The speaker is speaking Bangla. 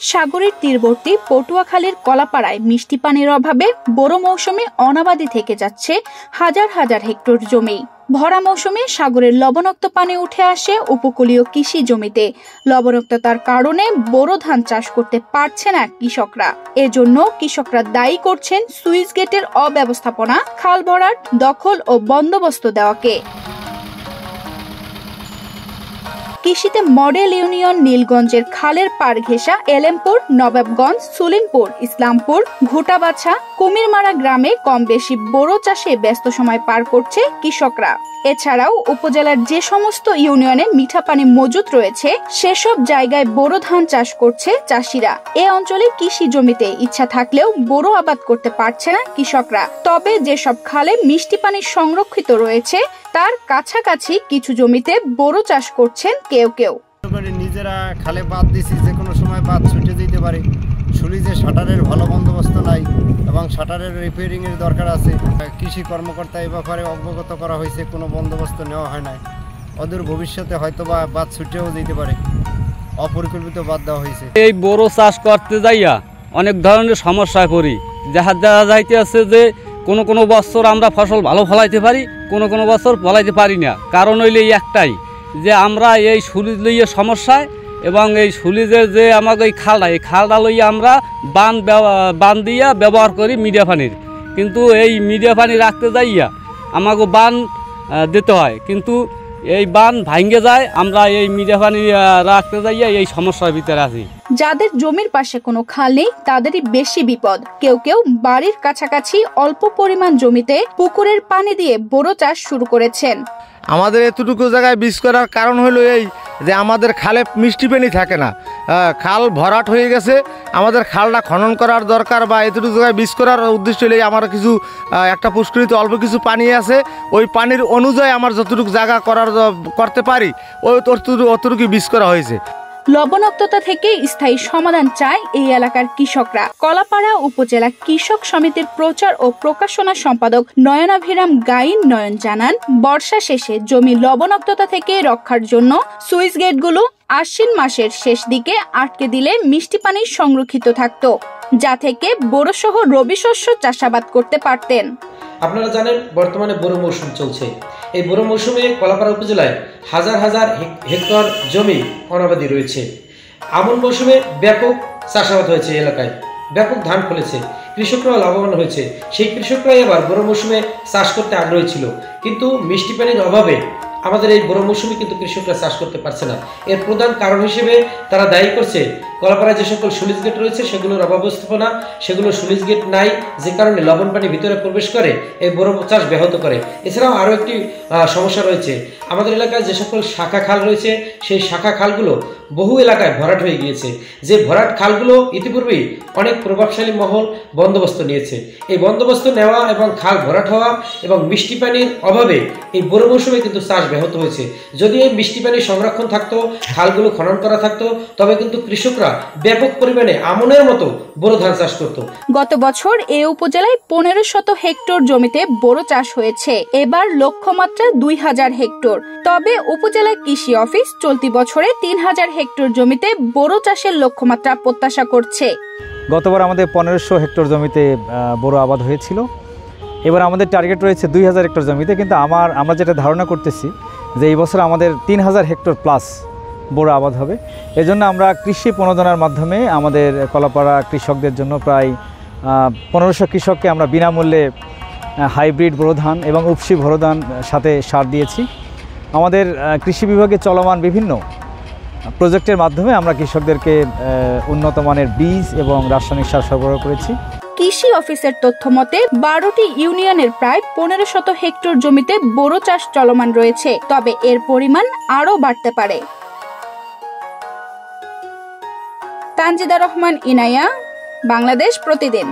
সাগরের তীরবর্তী পটুয়াখালীর কলাপাড়ায় মিষ্টি পানির অভাবে বোরো মৌসুমে অনাবাদি থেকে যাচ্ছে হাজার হাজার হেক্টর জমি। ভরা মৌসুমে সাগরের লবণাক্ত পানি উঠে আসে উপকূলীয় কৃষি জমিতে। লবণাক্ততার কারণে বোরো ধান চাষ করতে পারছে না কৃষকরা। এজন্য কৃষকরা দায়ী করছেন সুইচ গেটের অব্যবস্থাপনা, খাল ভরাট, দখল ও বন্দোবস্ত দেওয়াকে। কৃষিতে মডেল ইউনিয়ন নীলগঞ্জের খালের পাড় ঘেঁষা এলেমপুর, নবাবগঞ্জ, সুলিমপুর, ইসলামপুর, ঘুটাবাছা, কুমিরমারা গ্রামে কম বেশি বোরো চাষে ব্যস্ত সময় পার করছে কৃষকরা। এছাড়াও উপজেলার যে সমস্ত ইউনিয়নে মিঠা পানি মজুদ রয়েছে সেসব জায়গায় বোরো ধান চাষ করছে চাষিরা। এ অঞ্চলে কৃষি জমিতে ইচ্ছা থাকলেও বোরো আবাদ করতে পারছে না কৃষকরা। তবে যেসব খালে মিষ্টি পানি সংরক্ষিত রয়েছে তার কাছাকাছি কিছু জমিতে বোরো চাষ করছেন কেউ কেউ। নিজেরা খালে বাদ দিছি, যে কোনো সময় বাদ ছুটে যেতে পারে। সুলিজে শাটারের ভালো বন্দোবস্ত নাই এবং শাটারের রিপেয়ারিং এর দরকার আছে। কৃষি কর্মকর্তা এই ব্যাপারে অবগত করা হয়েছে, কোনো বন্দোবস্ত নেওয়া হয় নাই। অদূর ভবিষ্যতে হয়তো বা বাদ ছুটেও যেতে পারে, অপরিকল্পিত বাদ দেওয়া হয়েছে। এই বোরো চাষ করতে যাইয়া অনেক ধরনের সমস্যায় পড়ি। দেখা যাইতে আছে যে কোনো বছর আমরা ফসল ভালো ফলাইতে পারি, কোনো বছর ফলাইতে পারি না। কারণ হইলে এই একটাই যে আমরা এই সুলিজ লইয়ে সমস্যায়, এবং এই সুলিজের যে আমাকে এই খালটা লইয়া আমরা বান দিয়া ব্যবহার করি মিডিয়া পানির। কিন্তু এই মিডিয়া পানি রাখতে যাইয়া আমাকে বান দিতে হয়, কিন্তু এই বান ভাঙ্গে যায়। আমরা এই মিডিয়া পানি রাখতে যাইয়া এই সমস্যার ভিতরে আছি। যাদের জমির পাশে কোনো খাল নেই তাদেরই বেশি বিপদ। কেউ কেউ বাড়ির কাছাকাছি অল্প পরিমাণ জমিতে পুকুরের পানি দিয়ে বোরো চাষ শুরু করেছেন। আমাদের এতটুকু জায়গায় বীজ করার কারণ হলো এই যে আমাদের খালে মিষ্টি পানি থাকে না, খাল ভরাট হয়ে গেছে। আমাদের খালটা খনন করার দরকার, বা এতটুকু জায়গায় বীজ করার উদ্দেশ্য হলে আমার কিছু একটা পুষ্করিত অল্প কিছু পানি আছে, ওই পানির অনুযায়ী আমার যতটুকু জায়গা করতে পারি ওই অতটুকু বীজ করা হয়েছে। লবণাক্ততা থেকে স্থায়ী সমাধান চায় এই এলাকার কৃষকরা। কলাপাড়া উপজেলা কৃষক সমিতির প্রচার ও প্রকাশনা সম্পাদক নয়নাভিরাম গাইন নয়ন জানান, বর্ষা শেষে জমি লবণাক্ততা থেকে রক্ষার জন্য সুইচ গেটগুলো আশ্বিন মাসের শেষ দিকে আটকে দিলে মিষ্টি পানি সংরক্ষিত থাকত, যা থেকে বোরো সহ রবি শস্য চাষাবাদ করতে পারতেন। আপনারা জানেন বর্তমানে বোরো মৌসুম চলছে। এই বোরো মৌসুমে কলাপাড়া উপজেলায় হাজার হাজার হেক্টর জমি অনাবাদি রয়েছে। আমন মৌসুমে ব্যাপক চাষাবাদ হয়েছে, এলাকায় ব্যাপক ধান ফলেছে, কৃষকরাও লাভবান হয়েছে। সেই কৃষকরাই আবার বোরো মৌসুমে চাষ করতে আগ্রহী ছিল, কিন্তু মিষ্টি পানির অভাবে আমাদের এই বোরো মৌসুমে কিন্তু কৃষকরা চাষ করতে পারছে না। এর প্রধান কারণ হিসেবে তারা দায়ী করছে কলাপাড়ায় যে সকল সুলিজ গেট রয়েছে সেগুলোর অব্যবস্থাপনা, সেগুলো সুলিজ গেট নাই, যে কারণে লবণ পানি ভিতরে প্রবেশ করে এই বোরো চাষ ব্যাহত করে। এছাড়াও আরও একটি সমস্যা রয়েছে, আমাদের এলাকায় যে সকল শাখা খাল রয়েছে সেই শাখা খালগুলো বহু এলাকায় ভরাট হয়ে গিয়েছে। যে ভরাট খালগুলো ইতিপূর্বেই অনেক প্রভাবশালী মহল বন্দোবস্ত নিয়েছে। এই বন্দোবস্ত নেওয়া এবং খাল ভরাট হওয়া এবং মিষ্টি পানির অভাবে এই বোরো মৌসুমে কিন্তু চাষ ব্যাহত হয়েছে। যদি এই মিষ্টি পানি সংরক্ষণ থাকতো, খালগুলো খনন করা থাকতো, তবে কিন্তু কৃষকরা ব্যাপক পরিমাণে আমনের মতো বোরো ধান চাষ করত। গত বছর এই উপজেলায় 1500 হেক্টর জমিতে বোরো চাষ হয়েছে। এবার লক্ষ্যমাত্রা 2000 হেক্টর। তবে উপজেলা কৃষি অফিস চলতি বছরে 3000 হেক্টর জমিতে বোরো চাষের লক্ষ্যমাত্রা প্রত্যাশা করছে। গতবার আমাদের 1500 হেক্টর জমিতে বোরো আবাদ হয়েছিল। এবার আমাদের টার্গেট রয়েছে 2000 হেক্টর জমিতে, কিন্তু আমরা যেটা ধারণা করতেছি যে এই বছর আমাদের 3000 হেক্টর প্লাস বোরো আবাদ হবে। এজন্য আমরা কৃষি প্রণোদনার মাধ্যমে আমাদের কলাপাড়া কৃষকদের জন্য প্রায় 1500 কৃষককে আমরা বিনামূল্যে হাইব্রিড বোরো ধান এবং উপসি বোরো ধান সাথে সার দিয়েছি। আমাদের কৃষি বিভাগে চলমান বিভিন্ন প্রজেক্টের মাধ্যমে আমরা কৃষকদেরকে উন্নত মানের বীজ এবং রাসায়নিক সার সরবরাহ করেছি। কৃষি অফিসের তথ্য মতে 12টি ইউনিয়নের প্রায় 1500 হেক্টর জমিতে বোরো চাষ চলমান রয়েছে, তবে এর পরিমাণ আরও বাড়তে পারে। তানজিদা রহমান ইনায়া, বাংলাদেশ প্রতিদিন।